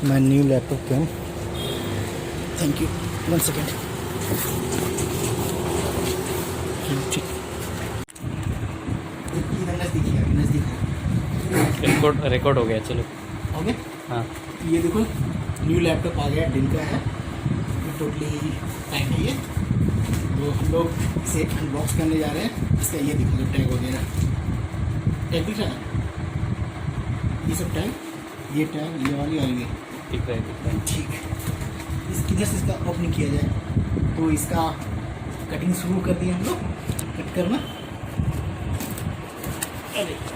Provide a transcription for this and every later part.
My new laptop came. Thank you. 1 second. ठीक। इधर नज़दीक है। रिकॉर्ड हो गया, चलो। हो गया? हाँ। ये देखो न्यू लैपटॉप आ गया, डेल का है। ये टोटली टैग है ये। तो हम लोग इसे अनबॉक्स करने जा रहे हैं। इसका ये दिखा दो टैग वगैरह। टैग दिख रहा है? ये सब टैग, ये टैग, ये वाली और ये दिख रहा है। ठीक है। इधर से इसका ओपनिंग किया जाए तो इसका कटिंग शुरू कर दिया हम लोग। कट करना। अरे देखो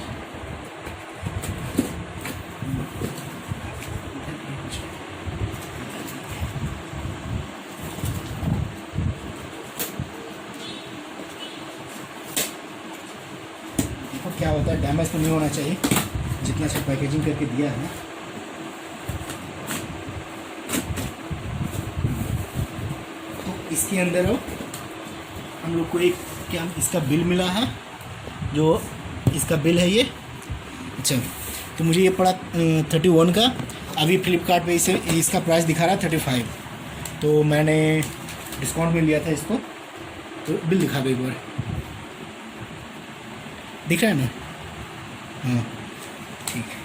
क्या होता है, डैमेज तो नहीं होना चाहिए। जितना अच्छा पैकेजिंग करके दिया है। इसके अंदर हम लोग को एक क्या इसका बिल मिला है, जो इसका बिल है ये। अच्छा, तो मुझे ये पड़ा 31 का। अभी फ्लिपकार्ट पे इसे इसका प्राइस दिखा रहा है 35। तो मैंने डिस्काउंट में लिया था इसको। तो बिल दिखा दो एक बार। दिख रहा है ना? हाँ ठीक है।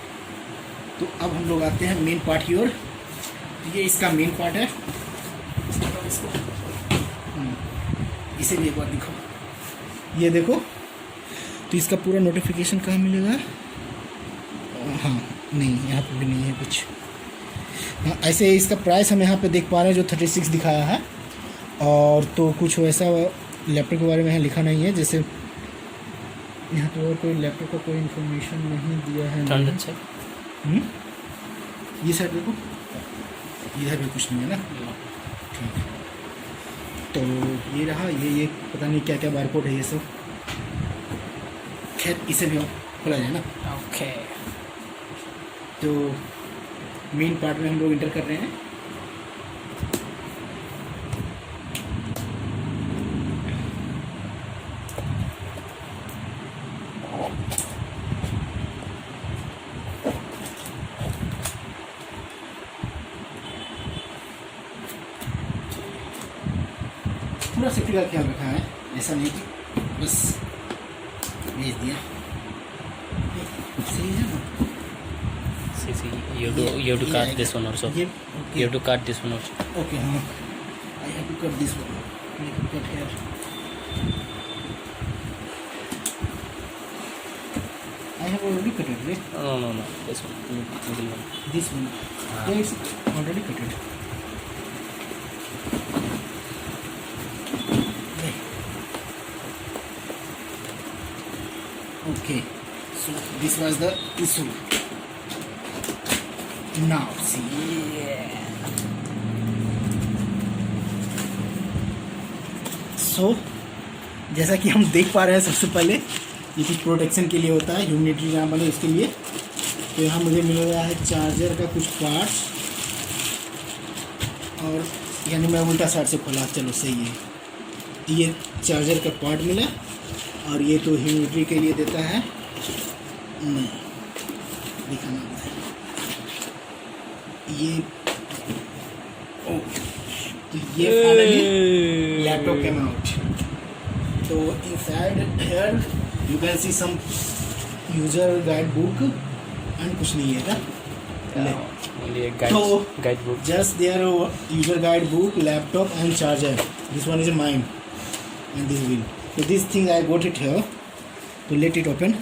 तो अब हम लोग आते हैं मेन पार्ट की ओर। ये इसका मेन पार्ट है। इसको इसे भी एक बार दिखाओ। ये देखो, तो इसका पूरा नोटिफिकेशन कहाँ मिलेगा? हाँ नहीं, यहाँ पे भी नहीं है कुछ। हाँ, ऐसे इसका प्राइस हम यहाँ पे देख पा रहे हैं जो 36 दिखाया है। और तो कुछ वैसा लैपटॉप के बारे में यहाँ लिखा नहीं है। जैसे यहाँ पे और कोई लैपटॉप का कोई इन्फॉर्मेशन नहीं दिया है। अच्छा। ये साइड देखो, इधर भी कुछ नहीं है ना? ठीक है। तो ये रहा, ये पता नहीं क्या क्या बारकोड है ये सब। खैर इसे भी खोला जाए ना? ओके। तो मेन पार्ट में हम लोग इंटर कर रहे हैं। पूरा सेफ्टी का ख्याल रखा है, ऐसा नहीं कि बस भेज दिया। सही है ना? You have to cut this one also. ये You have to cut this one also. Okay. हाँ, I have to cut this one. Cut here. I have already cut it, right? No. This one. Middle one. This one. Yeah, it's already cut it. Okay, so this was the issue. Now see. So जैसा कि हम देख पा रहे हैं, सबसे पहले ये कुछ प्रोटेक्शन के लिए होता है, ह्यूमिडिटी ना बने उसके लिए। तो यहाँ मुझे मिल रहा है चार्जर का कुछ पार्ट्स। और यानी मैं उल्टा साइड से खोला, चलो सही है। ये चार्जर का पार्ट मिला। और ये तो ह्यूमिडिटी के लिए देता है। नहीं दिखाना है ये। ओ, तो ये फाइनली लैपटॉप केम आउट। तो inside here you can see some user guide book and कुछ नहीं है ना? Only a guidebook. Just their user guide book, laptop and charger. This one is mine and this will. So this thing I got it here. तो let it open.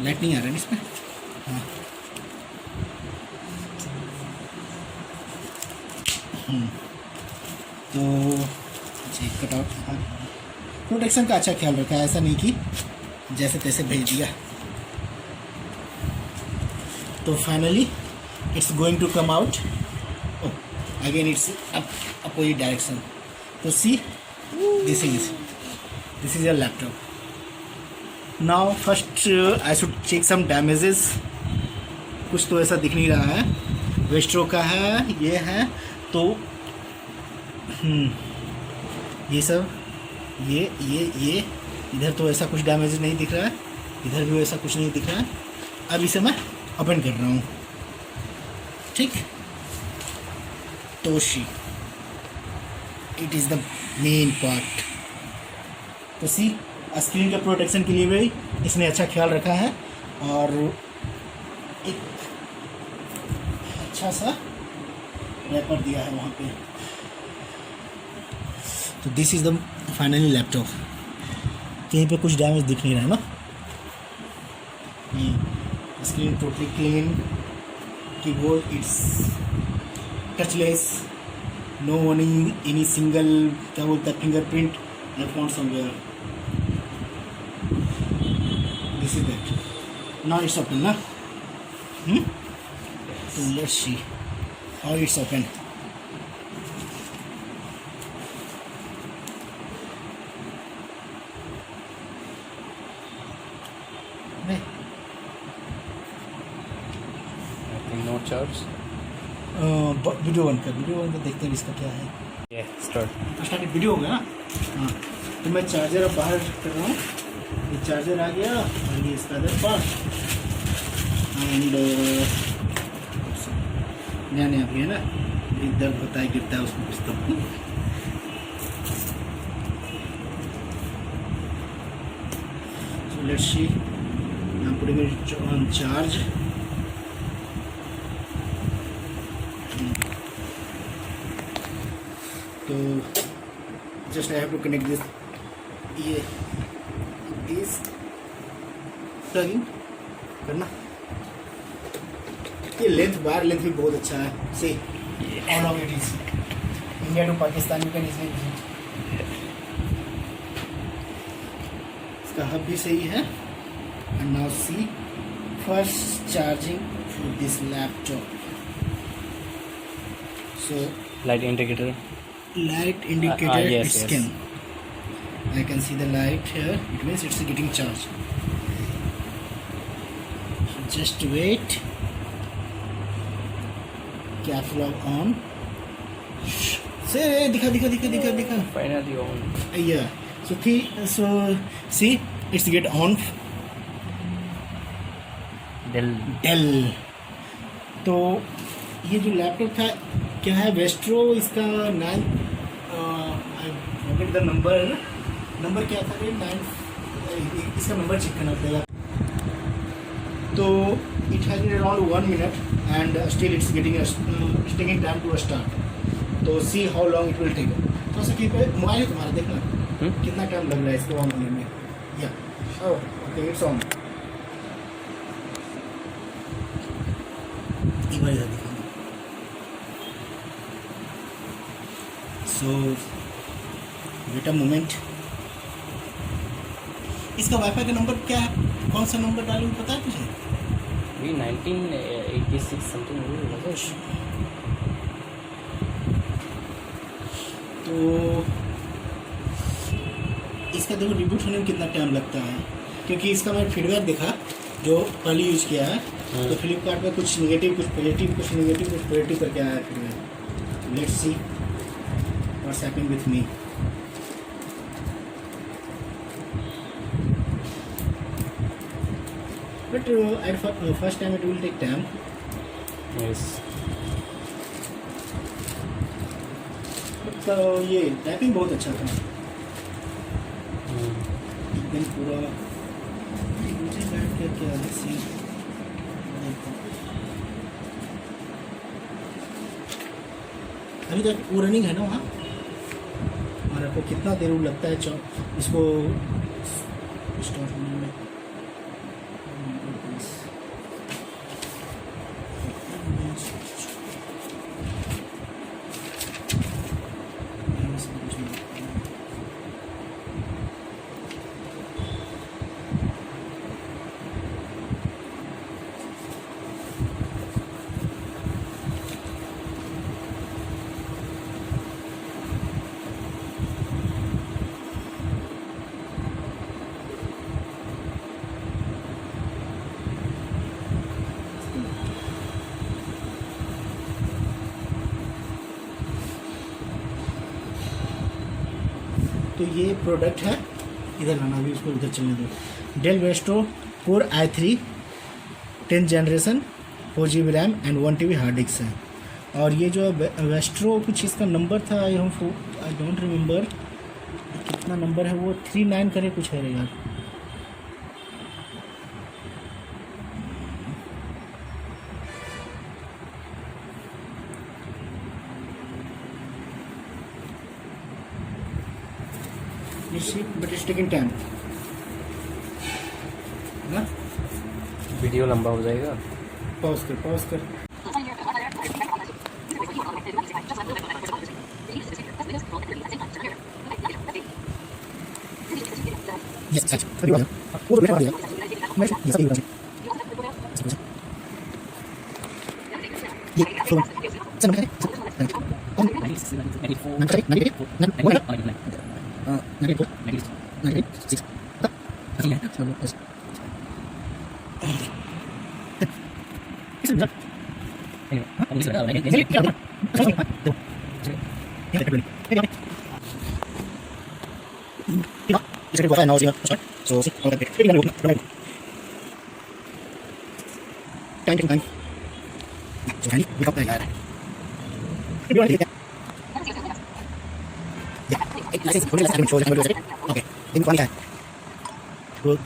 Light नहीं आ रहा है इसमें। हाँ तो कट आउट। हाँ, protection का अच्छा ख्याल रखा है, ऐसा नहीं कि जैसे तैसे भेज दिया। तो finally it's going to come out. Oh, again it's opposite direction. So see, this is your laptop. Now first I should check some damages. कुछ तो ऐसा दिख नहीं रहा है। वेस्ट्रो का है, ये है तो ये सब ये इधर तो ऐसा कुछ डैमेज नहीं दिख रहा है, इधर भी ऐसा कुछ नहीं दिख रहा है। अब इसे मैं ओपन कर रहा हूँ। ठीक, Toshi. It is the main part. तो सी स्क्रीन के प्रोटेक्शन के लिए भी इसने अच्छा ख्याल रखा है और एक अच्छा सा रैपर दिया है वहाँ पे. तो this is the finally laptop. कहीं पे कुछ डैमेज दिख नहीं रहा है ना. Screen totally clean. Keyboard it's touchless. No any single क्या बोलता है fingerprint I found somewhere. This is that. Now it's open ना. So let's see how it's open. No charge. Video बंद कर देखते हैं इसका क्या है. Yeah, start. स्टार्ट वीडियो हो गया ना. हाँ तो मैं चार्जर अब बाहर कर रहा हूँ. ये चार्जर आ गया और ये इसका अदर पार्ट एंड नया भी है ना. एक दर्द होता है गिरता है उसको पूछता हूँ. So let's see. I'm putting it on charge. तो just I have to connect this. ये दिस प्लग इन करना. ये लेंथ बार लेंथ भी बहुत अच्छा है. See all of it is India to Pakistan. You can easily visit. इसका hub भी सही है. And now see first charging for this laptop. So Light indicator. light indicator Yes, scan. I can see the light here. It means it's getting charged. So just wait. Caps lock on. Say दिखा. Finally on. Yeah. So see it's get on. Dell. तो ये जो laptop था क्या है vostro. इसका 9 I forget the number क्या था रे. 9. इसका नंबर चेक करना पड़ेगा. तो it has been around 1 minute and still it's taking time to start. तो see how long it will take. तो सर पे मोबाइल है तुम्हारा देखना कितना टाइम लग रहा है इसको ऑन होने में. या ओके इट्स ऑन. एक बार इधर देखो. सो वेट अ मोमेंट. इसका वाईफाई का नंबर क्या है. कौन सा नंबर डालूं पता है तुझे. We 1986 something. तो इसका देखो रिबूट होने में कितना टाइम लगता है. क्योंकि इसका मैंने फीडबैक देखा जो पहले यूज़ किया है. तो फ्लिपकार्ट पे कुछ नेगेटिव कुछ पॉजिटिव कुछ नेगेटिव कुछ पॉजिटिव करके आया है feedback. Let's see what's happening with me. But at first time it will take time. Yes. तो ये टाइपिंग बहुत अच्छा था एकदम पूरा. मुझे बैठ कर क्या है सी. अभी तक वो रनिंग है ना वहाँ. और आपको कितना देर लगता है इसको स्टार्ट होने में. तो ये प्रोडक्ट है. इधर लाना अभी उसको उधर चलने दो. Dell Vostro core i3 10th generation 4 GB RAM and 1 TB hard disk है. और ये जो वेस्ट्रो कुछ इसका नंबर था, आई डोंट रिमेम्बर कितना नंबर है वो, 39 करे कुछ है यार। बट इट्स टेकिंग टाइम ना। वीडियो लंबा हो जाएगा। पॉज कर। Yes, that's pretty well. All the way around here. Yes, I will. Yeah, so, seven okay. On 98, 6. It's going to go now, so see, all that bit. Time. So, Andy, we got that. Yeah, I think we're going to show you. Okay, in 20 time. Good.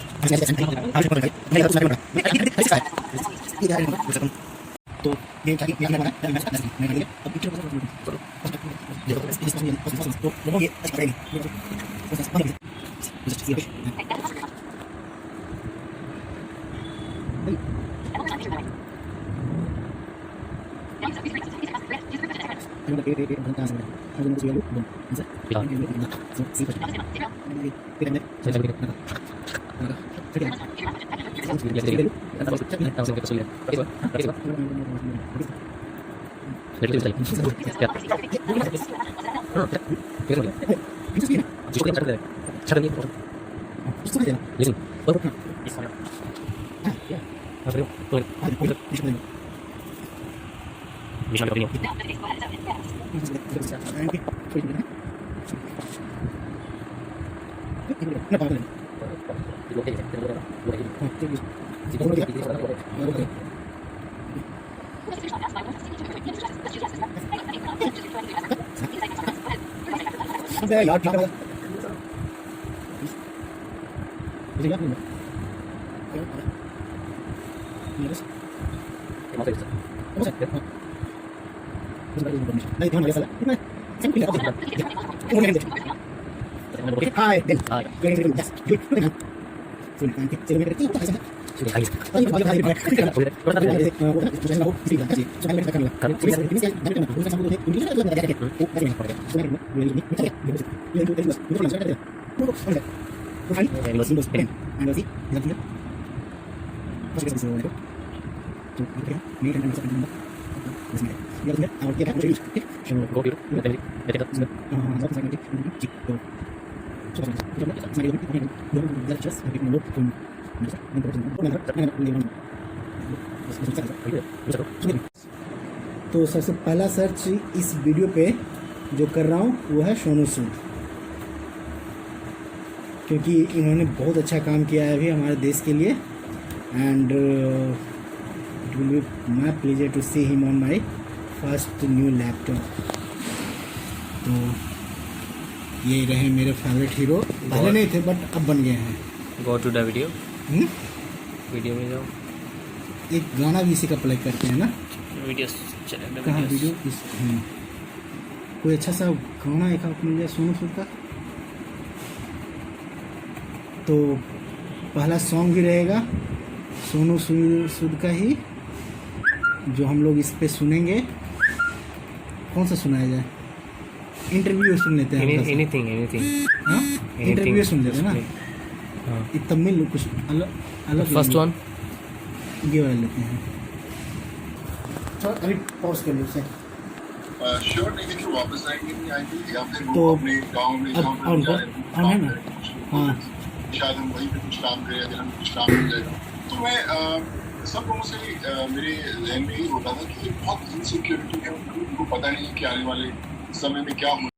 तो ये क्या किया मैंने अब picture को देखो तो लोगों ये अच्छा करेंगे यार क्या कर मुझे याद नहीं तो सबसे पहला सर्च इस वीडियो पे जो कर रहा हूँ वो है सोनू सूद, क्योंकि इन्होंने बहुत अच्छा काम किया है अभी हमारे देश के लिए and it will be my pleasure to see him on my first new laptop. तो ये रहे मेरे फेवरेट हीरो, पहले नहीं थे बट अब बन गए हैं। Go to the video. Video में जाओ, एक गाना भी इसी का प्ले करते हैं ना। वीडियो कहाँ वीडियो इस कोई अच्छा सा गाना एक आप मिल जाए सोनू सूद का। तो पहला सॉन्ग भी रहेगा सोनू सूद का ही, जो हम लोग इस पे सुनेंगे। कौन सा सुनाया जाए? इंटरव्यू सुन लेते हैं। एनीथिंग हाँ, इंटरव्यू सुन लेते हैं ना। ये तमिल कुछ अलग फर्स्ट वन ये वाला लेते हैं। तो अभी पॉज कर लो उसे। श्योर नहीं कि वापस आएंगे नहीं आएंगे या फिर तो वो अपने गांव में अब काम ऑन है ना। हाँ, शायद हम वहीं पे कुछ काम करें या हम कुछ काम मिल जाएगा। तो मैं सब लोगों से मेरे जहन में यही होता था कि बहुत इनसिक्योरिटी है, उनको पता नहीं है कि आने वाले समय में क्या हो